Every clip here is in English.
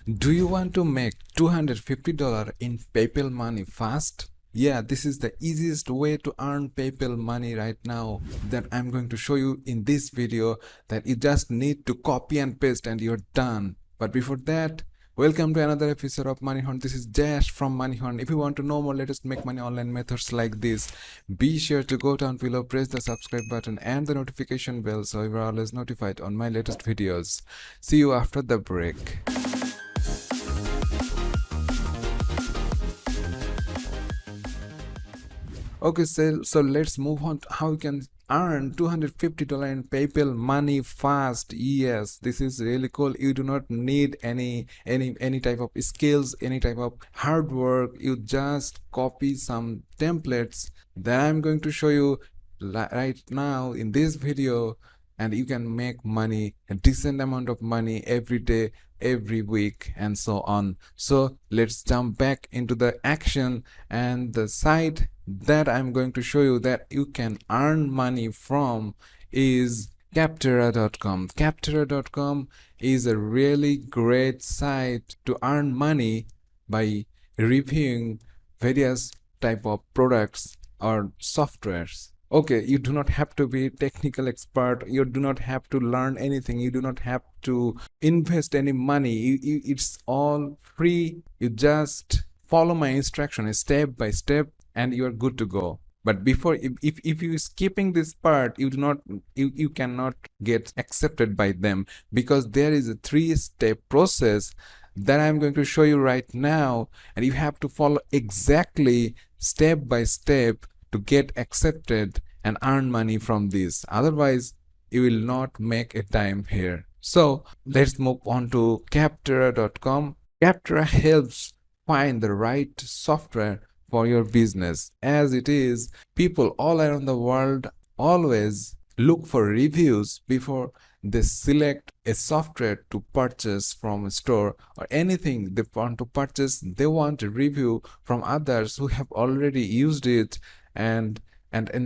Do you want to make $250 in PayPal money fast? Yeah, this is the easiest way to earn PayPal money right now that I'm going to show you in this video, that you just need to copy and paste and you're done. But before that, welcome to another episode of Money Hunt. This is Jash from Money Hunt. If you want to know more latest make money online methods like this, be sure to go down below, press the subscribe button and the notification bell so you are always notified on my latest videos. See you after the break. Okay, so let's move on to how you can earn $250 in PayPal money fast. Yes, this is really cool. You do not need any type of skills, any type of hard work. You just copy some templates that I'm going to show you right now in this video, and you can make money, a decent amount of money every day, every week, and so on. So let's jump back into the action, and the site that I'm going to show you that you can earn money from is Capterra.com. Capterra.com is a really great site to earn money by reviewing various type of products or softwares. Okay, you do not have to be technical expert, you do not have to learn anything, you do not have to invest any money. It's all free. You just follow my instructions step by step and you are good to go. But before, if you skipping this part, you cannot get accepted by them, because there is a 3-step process that I'm going to show you right now, and you have to follow exactly step by step to get accepted and earn money from this. Otherwise, you will not make a time here. So let's move on to Capterra.com. Capterra helps find the right software for your business. As it is, people all around the world always look for reviews before they select a software to purchase from a store, or anything they want to purchase. They want a review from others who have already used it, and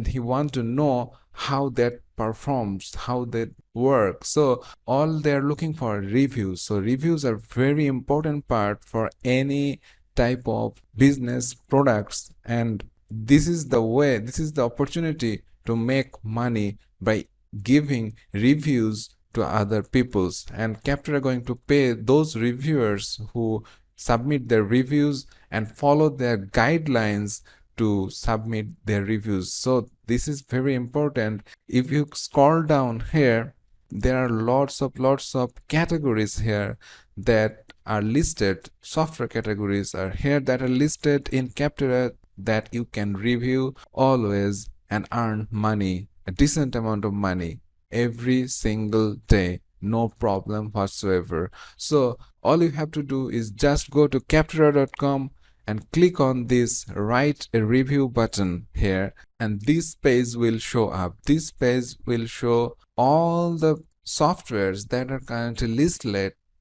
he want to know how that performs, how that works. So all they're looking for reviews. So reviews are very important part for any type of business products, and this is the way, this is the opportunity to make money by giving reviews to other peoples. And Capterra are going to pay those reviewers who submit their reviews and follow their guidelines to submit their reviews. So this is very important. If you scroll down here, there are lots of categories here that are listed. Software categories are here that are listed in Capterra that you can review always and earn money, a decent amount of money every single day, no problem whatsoever. So all you have to do is just go to Capterra.com and click on this write a review button here, and this page will show up. This page will show all the softwares that are currently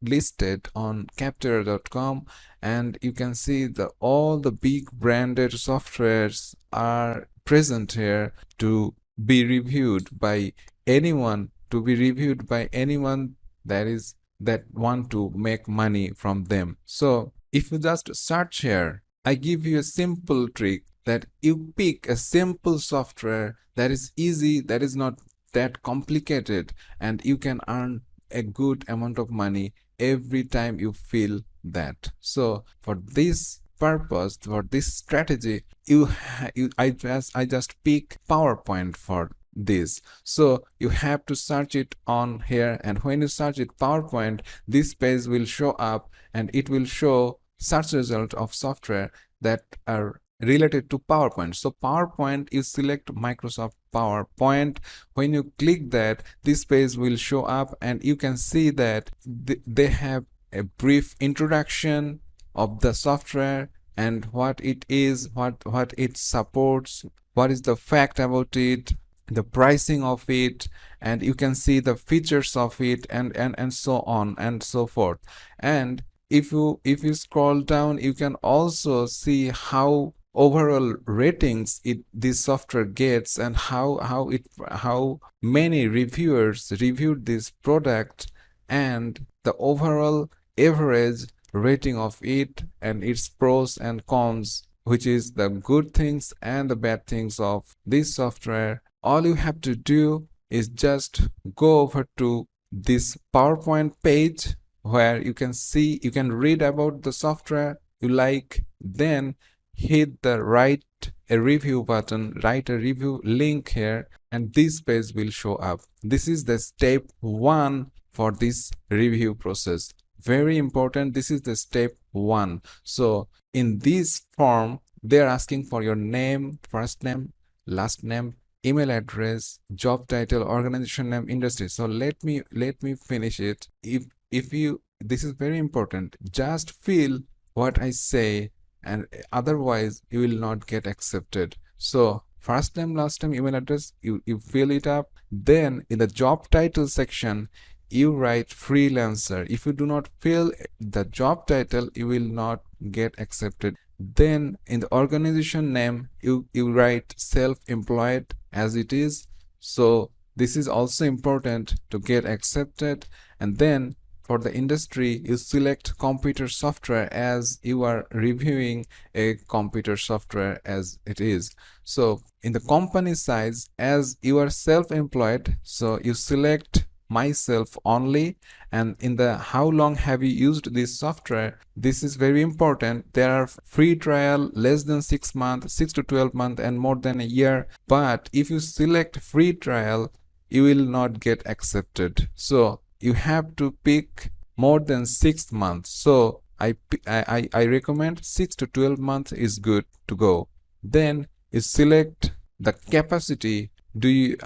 listed on Capterra.com, and you can see all the big branded softwares are present here to be reviewed by anyone, that want to make money from them. So if you just search here, I give you a simple trick that you pick a simple software that is easy, that is not that complicated, and you can earn a good amount of money every time you feel that. So for this purpose, for this strategy, I just pick PowerPoint for this. So you have to search it on here, and when you search it PowerPoint, this page will show up and it will show search result of software that are related to PowerPoint. So PowerPoint, you select Microsoft PowerPoint. When you click that, this page will show up, and you can see that they have a brief introduction of the software and what it is, what it supports, what is the fact about it, the pricing of it, and you can see the features of it, and so on and so forth. And if you scroll down, you can also see how overall ratings this software gets, and how many reviewers reviewed this product, and the overall average rating of it and its pros and cons, which is the good things and the bad things of this software. All you have to do is just go over to this PowerPoint page where you can see, you can read about the software you like, then hit the write a review button, write a review link here, and this page will show up. This is the step 1 for this review process. Very important, this is the step 1. So in this form, they're asking for your name, first name, last name, email address, job title, organization name, industry. So let me finish it. If you, this is very important, just fill what I say, and otherwise you will not get accepted. So first name, last name, email address, you fill it up. Then in the job title section, you write freelancer. If you do not fill the job title, you will not get accepted. Then in the organization name, you write self-employed as it is. So this is also important to get accepted. And then for the industry, you select computer software as you are reviewing a computer software as it is. So in the company size, as you are self-employed, so you select myself only. And in the how long have you used this software, this is very important. There are free trial, less than 6 months, 6 to 12 months, and more than a year. But if you select free trial, you will not get accepted. So you have to pick more than 6 months. So I recommend 6 to 12 months is good to go. Then you select the capacity. The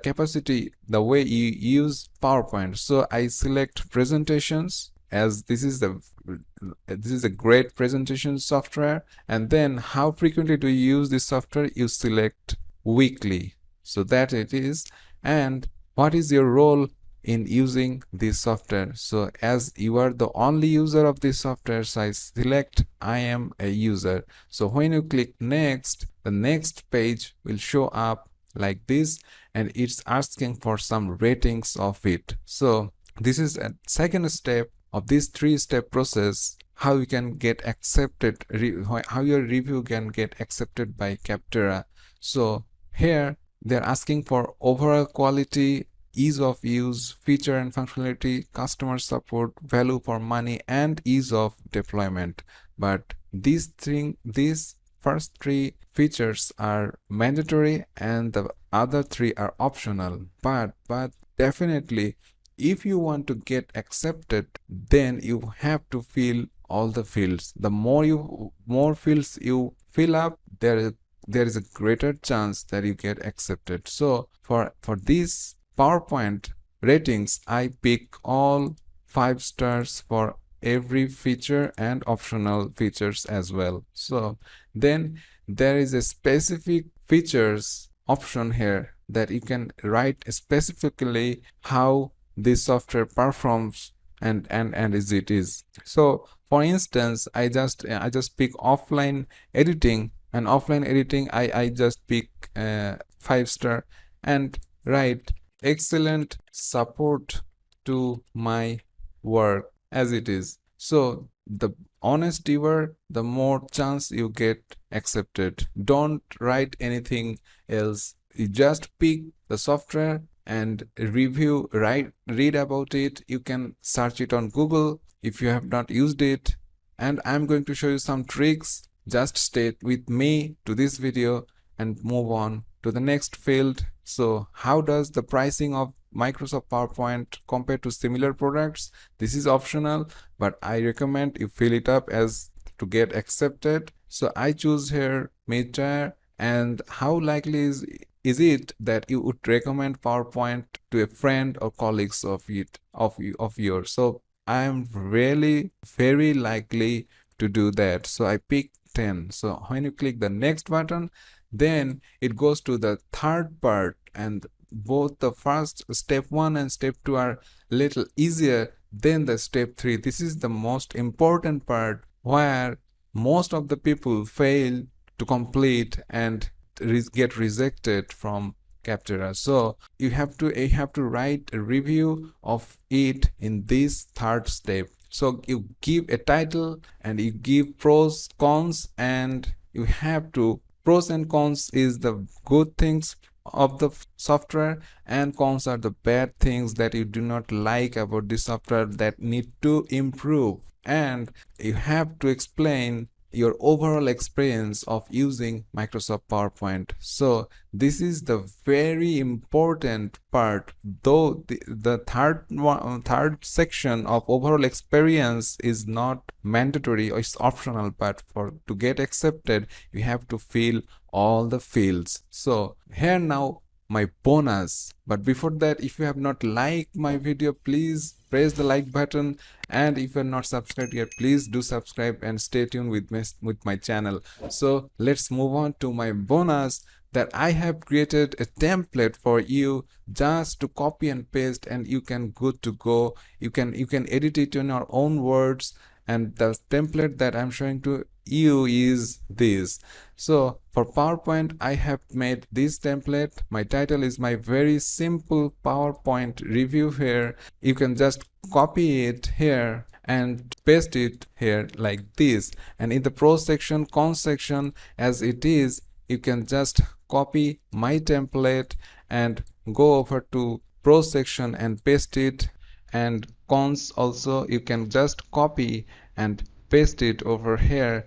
capacity, the way you use PowerPoint. So I select presentations, as this is a great presentation software. And then how frequently do you use this software? You select weekly, so that it is. And what is your role in using this software? So as you are the only user of this software, so I select I am a user. So when you click next, the next page will show up like this, and it's asking for some ratings of it. So this is a second step of this 3-step process, how you can get accepted, how your review can get accepted by Capterra. So here they're asking for overall quality, ease of use, feature and functionality, customer support, value for money, and ease of deployment. But these first 3 features are mandatory and the other 3 are optional. But definitely, if you want to get accepted, then you have to fill all the fields. The more fields you fill up, there is a greater chance that you get accepted. So for these PowerPoint ratings, I pick all 5 stars for every feature and optional features as well. So then there is a specific features option here that you can write specifically how this software performs and as it is. So for instance, I just pick offline editing, and offline editing I just pick 5 star and write excellent support to my work as it is. So the honest you are, the more chance you get accepted. Don't write anything else. You just pick the software and review, read about it. You can search it on Google if you have not used it, and I'm going to show you some tricks. Just stay with me to this video and move on to the next field. So how does the pricing of Microsoft PowerPoint compare to similar products? This is optional, but I recommend you fill it up as to get accepted. So I choose here mid-tier. And how likely is it that you would recommend PowerPoint to a friend or colleagues of yours? So I am really very likely to do that. So I pick 10. So when you click the next button, then it goes to the third part, and both the first step 1 and step 2 are little easier than the step 3. This is the most important part where most of the people fail to complete and get rejected from Capterra. So you have to write a review of it in this third step. So you give a title and you give pros, cons, and you have to pros and cons is the good things of the software, and cons are the bad things that you do not like about the software that need to improve. And you have to explain your overall experience of using Microsoft PowerPoint. So this is the very important part, though the third section of overall experience is not mandatory or it's optional, but for to get accepted you have to fill all the fields. So here now my bonus. But before that, if you have not liked my video, please press the like button, and if you're not subscribed yet, please do subscribe and stay tuned with my channel. So let's move on to my bonus, that I have created a template for you just to copy and paste, and you can good to go. You can edit it in your own words, and the template that I'm showing to you is this. So for PowerPoint, I have made this template. My title is my very simple PowerPoint review here. You can just copy it here and paste it here like this, and in the pros section, cons section, as it is, you can just copy my template and go over to pros section and paste it, and cons also you can just copy and paste it over here.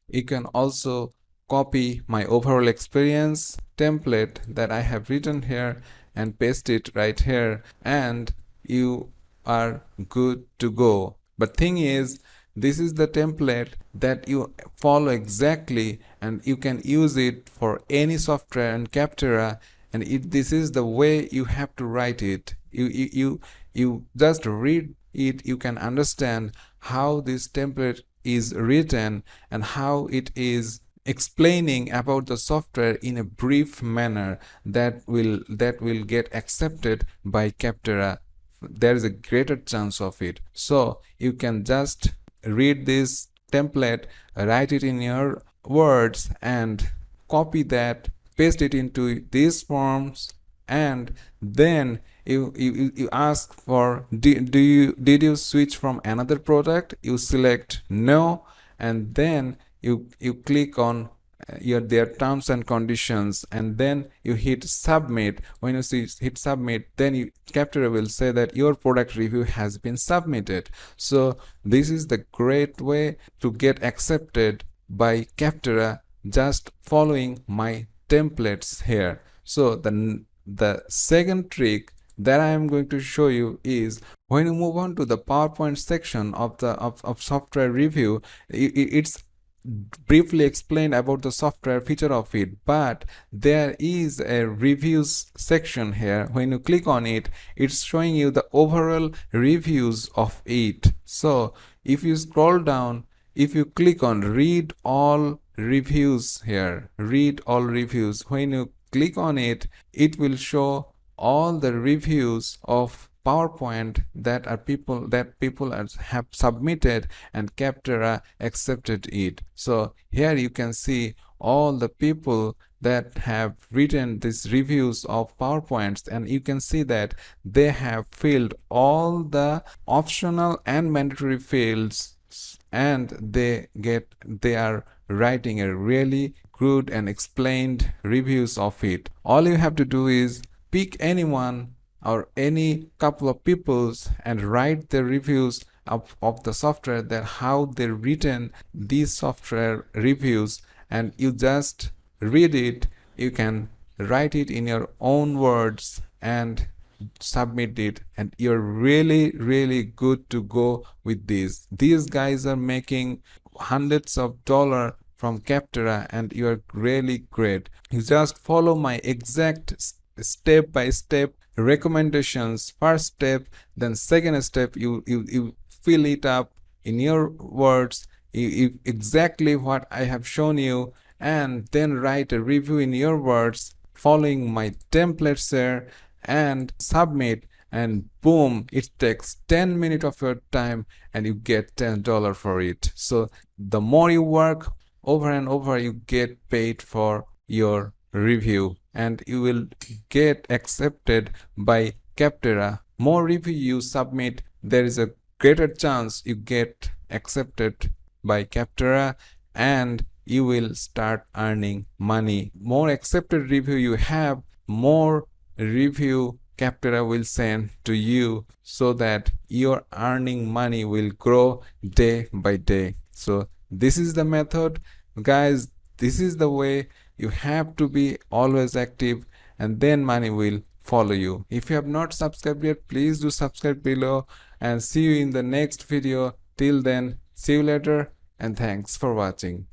You can also copy my overall experience template that I have written here and paste it right here, and you are good to go. But thing is, this is the template that you follow exactly, and you can use it for any software and Capterra, and this is the way you have to write it. You just read it, you can understand how this template is written and how it is explaining about the software in a brief manner that will get accepted by Capterra. There is a greater chance of it. So you can just read this template, write it in your words, and copy that, paste it into these forms, and then you ask for did you switch from another product. You select no, and then you click on their terms and conditions, and then you hit submit. When you hit submit, then Capterra will say that your product review has been submitted. So this is the great way to get accepted by Capterra, just following my templates here. So the second trick that I am going to show you is, when you move on to the PowerPoint section of the software review, it's briefly explained about the software feature of it, but there is a reviews section here. When you click on it, it's showing you the overall reviews of it. So if you scroll down, if you click on read all reviews here, read all reviews, when you click on it, it will show all the reviews of PowerPoint that people have submitted, and Capterra accepted it. So here you can see all the people that have written these reviews of PowerPoints, and you can see that they have filled all the optional and mandatory fields, and they are writing a really good and explained reviews of it. All you have to do is pick anyone or any couple of peoples and write the reviews of the software, that how they written these software reviews, and you just read it. You can write it in your own words and submit it, and you're really good to go with this. These guys are making hundreds of dollars from Capterra, and you are really great. You just follow my exact step-by-step recommendations. First step, then second step, you fill it up in your words, exactly what I have shown you, and then write a review in your words following my templates here, and submit, and boom, it takes 10 minutes of your time and you get $10 for it. So the more you work over and over, you get paid for your review, and you will get accepted by Capterra. More review you submit, there is a greater chance you get accepted by Capterra and you will start earning money. More accepted review you have, more review Capterra will send to you, so that your earning money will grow day by day. So this is the method, guys. This is the way. You have to be always active, and then money will follow you. If you have not subscribed yet, please do subscribe below, and see you in the next video. Till then, see you later, and thanks for watching.